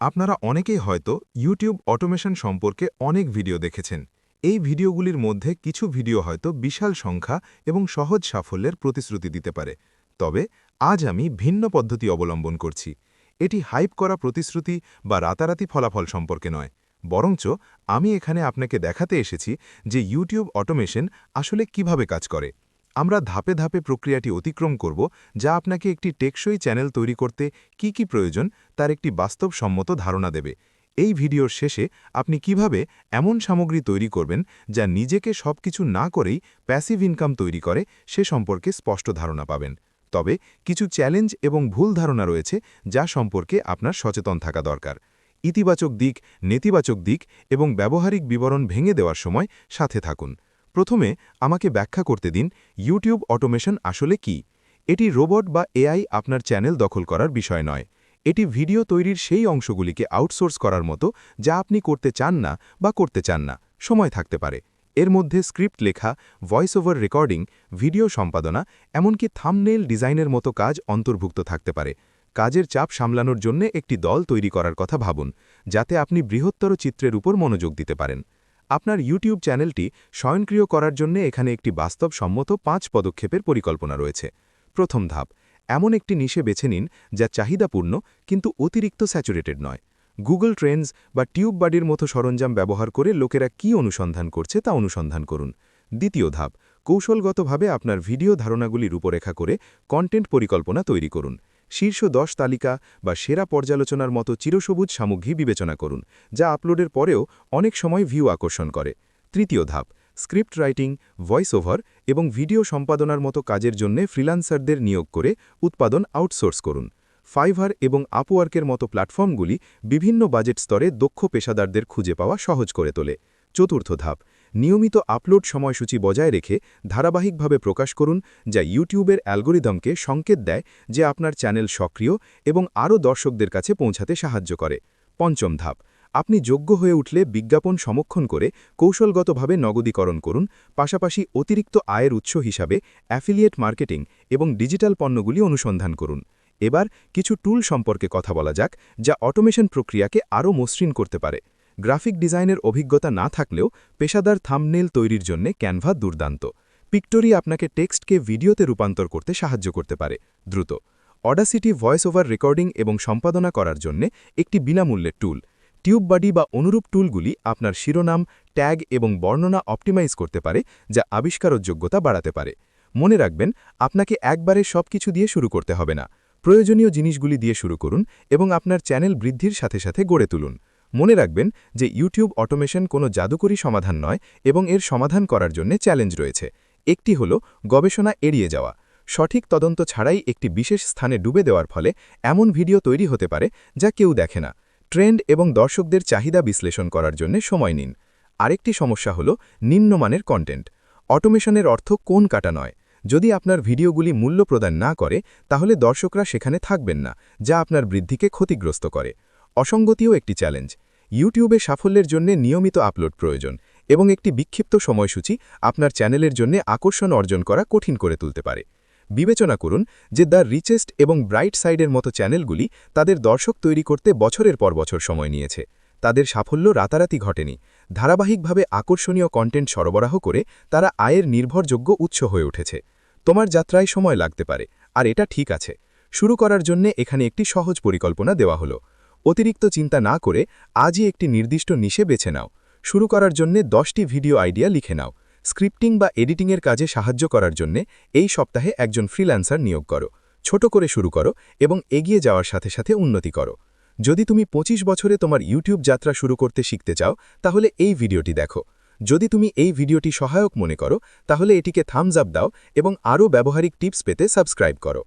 আপনারা অনেকেই হয়তো ইউটিউব অটোমেশন সম্পর্কে অনেক ভিডিও দেখেছেন। এই ভিডিওগুলির মধ্যে কিছু ভিডিও হয়তো বিশাল সংখ্যা এবং সহজ সাফল্যের প্রতিশ্রুতি দিতে পারে। তবে আজ আমি ভিন্ন পদ্ধতি অবলম্বন করছি। এটি হাইপ করা প্রতিশ্রুতি বা রাতারাতি ফলাফল সম্পর্কে নয়, বরঞ্চ আমি এখানে আপনাকে দেখাতে এসেছি যে ইউটিউব অটোমেশন আসলে কিভাবে কাজ করে। আমরা ধাপে ধাপে প্রক্রিয়াটি অতিক্রম করব, যা আপনাকে একটি টেকসই চ্যানেল তৈরি করতে কি প্রয়োজন তার একটি বাস্তবসম্মত ধারণা দেবে। এই ভিডিওর শেষে আপনি কিভাবে এমন সামগ্রী তৈরি করবেন যা নিজেকে সবকিছু না করেই প্যাসিভ ইনকাম তৈরি করে সে সম্পর্কে স্পষ্ট ধারণা পাবেন। তবে কিছু চ্যালেঞ্জ এবং ভুল ধারণা রয়েছে যা সম্পর্কে আপনার সচেতন থাকা দরকার। ইতিবাচক দিক, নেতিবাচক দিক এবং ব্যবহারিক বিবরণ ভেঙে দেওয়ার সময় সাথে থাকুন। প্রথমে আমাকে ব্যাখ্যা করতে দিন ইউটিউব অটোমেশন আসলে কি। এটি রোবট বা এআই আপনার চ্যানেল দখল করার বিষয় নয়। এটি ভিডিও তৈরির সেই অংশগুলিকে আউটসোর্স করার মতো যা আপনি করতে চান না বা করতে চান না, সময় থাকতে পারে। এর মধ্যে স্ক্রিপ্ট লেখা, ভয়েস ওভার রেকর্ডিং, ভিডিও সম্পাদনা, এমনকি থাম্বনেইল ডিজাইনের মতো কাজ অন্তর্ভুক্ত থাকতে পারে। কাজের চাপ সামলানোর জন্য একটি দল তৈরি করার কথা ভাবুন, যাতে আপনি বৃহত্তর চিত্রের উপর মনোযোগ দিতে পারেন। আপনার ইউটিউব চ্যানেলটি স্বয়ংক্রিয় করার জন্য এখানে একটি বাস্তবসম্মত ৫ পদক্ষেপের পরিকল্পনা রয়েছে। প্রথম ধাপ, এমন একটি নিশে বেছে নিন যা চাহিদাপূর্ণ কিন্তু অতিরিক্ত স্যাচুরেটেড নয়। গুগল ট্রেন্ডস বা টিউববাডির মতো সরঞ্জাম ব্যবহার করে লোকেরা কি অনুসন্ধান করছে তা অনুসন্ধান করুন। দ্বিতীয় ধাপ, কৌশলগতভাবে আপনার ভিডিও ধারণাগুলি রূপরেখা করে কন্টেন্ট পরিকল্পনা তৈরি করুন। শীর্ষ ১০ তালিকা বা সেরা পর্যালোচনার মতো চিরসবুজ সামগ্রী বিবেচনা করুন, যা আপলোডের পরেও অনেক সময় ভিউ আকর্ষণ করে। তৃতীয় ধাপ, স্ক্রিপ্ট রাইটিং, ভয়েস ওভার এবং ভিডিও সম্পাদনার মতো কাজের জন্য ফ্রিল্যান্সারদের নিয়োগ করে উৎপাদন আউটসোর্স করুন। ফাইভার এবং আপওয়ার্কের মতো প্ল্যাটফর্মগুলি বিভিন্ন বাজেট স্তরে দক্ষ পেশাদারদের খুঁজে পাওয়া সহজ করে তোলে। চতুর্থ ধাপ, নিয়মিত আপলোড সময়সূচি বজায় রেখে ধারাবাহিকভাবে প্রকাশ করুন, যা ইউটিউবের অ্যালগোরিদমকে সংকেত দেয় যে আপনার চ্যানেল সক্রিয় এবং আরও দর্শকদের কাছে পৌঁছাতে সাহায্য করে। পঞ্চম ধাপ, আপনি যোগ্য হয়ে উঠলে বিজ্ঞাপন সমক্ষণ করে কৌশলগতভাবে নগদীকরণ করুন, পাশাপাশি অতিরিক্ত আয়ের উৎস হিসাবে অ্যাফিলিয়েট মার্কেটিং এবং ডিজিটাল পণ্যগুলি অনুসন্ধান করুন। এবার কিছু টুল সম্পর্কে কথা বলা যাক, যা অটোমেশন প্রক্রিয়াকে আরও মসৃণ করতে পারে। গ্রাফিক ডিজাইনের অভিজ্ঞতা না থাকলেও পেশাদার থাম্বনেইল তৈরির জন্য ক্যানভা দুর্দান্ত। পিক্টোরি আপনাকে টেক্সটকে ভিডিওতে রূপান্তর করতে সাহায্য করতে পারে দ্রুত। অডাসিটি ভয়েস ওভার রেকর্ডিং এবং সম্পাদনা করার জন্য একটি বিনামূল্যের টুল। টিউববাডি বা অনুরূপ টুলগুলি আপনার শিরোনাম, ট্যাগ এবং বর্ণনা অপটিমাইজ করতে পারে, যা আবিষ্কারযোগ্যতা বাড়াতে পারে। মনে রাখবেন, আপনাকে একবারে সবকিছু দিয়ে শুরু করতে হবে না। প্রয়োজনীয় জিনিসগুলি দিয়ে শুরু করুন এবং আপনার চ্যানেল বৃদ্ধির সাথে সাথে গড়ে তুলুন। মনে রাখবেন যে ইউটিউব অটোমেশন কোনো জাদুকরী সমাধান নয় এবং এর সমাধান করার জন্য চ্যালেঞ্জ রয়েছে। একটি হল গবেষণা এড়িয়ে যাওয়া। সঠিক তদন্ত ছাড়াই একটি বিশেষ স্থানে ডুবে দেওয়ার ফলে এমন ভিডিও তৈরি হতে পারে যা কেউ দেখে না। ট্রেন্ড এবং দর্শকদের চাহিদা বিশ্লেষণ করার জন্য সময় নিন। আরেকটি সমস্যা হল নিম্নমানের কন্টেন্ট। অটোমেশনের অর্থ কোন কাটা নয়। যদি আপনার ভিডিওগুলি মূল্য প্রদান না করে, তাহলে দর্শকরা সেখানে থাকবেন না, যা আপনার বৃদ্ধিকে ক্ষতিগ্রস্ত করে। অসঙ্গতিও একটি চ্যালেঞ্জ। ইউটিউবে সাফল্যের জন্য নিয়মিত আপলোড প্রয়োজন এবং একটি বিক্ষিপ্ত সময়সূচি আপনার চ্যানেলের জন্য আকর্ষণ অর্জন করা কঠিন করে তুলতে পারে। বিবেচনা করুন যে দ্য রিচেস্ট এবং ব্রাইট সাইডের মতো চ্যানেলগুলি তাদের দর্শক তৈরি করতে বছরের পর বছর সময় নিয়েছে। তাদের সাফল্য রাতারাতি ঘটেনি। ধারাবাহিকভাবে আকর্ষণীয় কন্টেন্ট সরবরাহ করে তারা আয়ের নির্ভরযোগ্য উৎস হয়ে উঠেছে। তোমার যাত্রায় সময় লাগতে পারে, আর এটা ঠিক আছে। শুরু করার জন্য এখানে একটি সহজ পরিকল্পনা দেওয়া হলো। অতিরিক্ত চিন্তা না করে আজই একটি নির্দিষ্ট নিশে বেছে নাও। শুরু করার জন্য 10টি ভিডিও আইডিয়া লিখে নাও। স্ক্রিপ্টিং বা এডিটিংয়ের কাজে সাহায্য করার জন্য এই সপ্তাহে একজন ফ্রিল্যান্সার নিয়োগ করো। ছোট করে শুরু করো এবং এগিয়ে যাওয়ার সাথে সাথে উন্নতি করো। যদি তুমি 25 বছরে তোমার ইউটিউব যাত্রা শুরু করতে শিখতে চাও, তাহলে এই ভিডিওটি দেখো। যদি তুমি এই ভিডিওটি সহায়ক মনে করো, তাহলে এটিকে থামস আপ দাও এবং আরও ব্যবহারিক টিপস পেতে সাবস্ক্রাইব করো।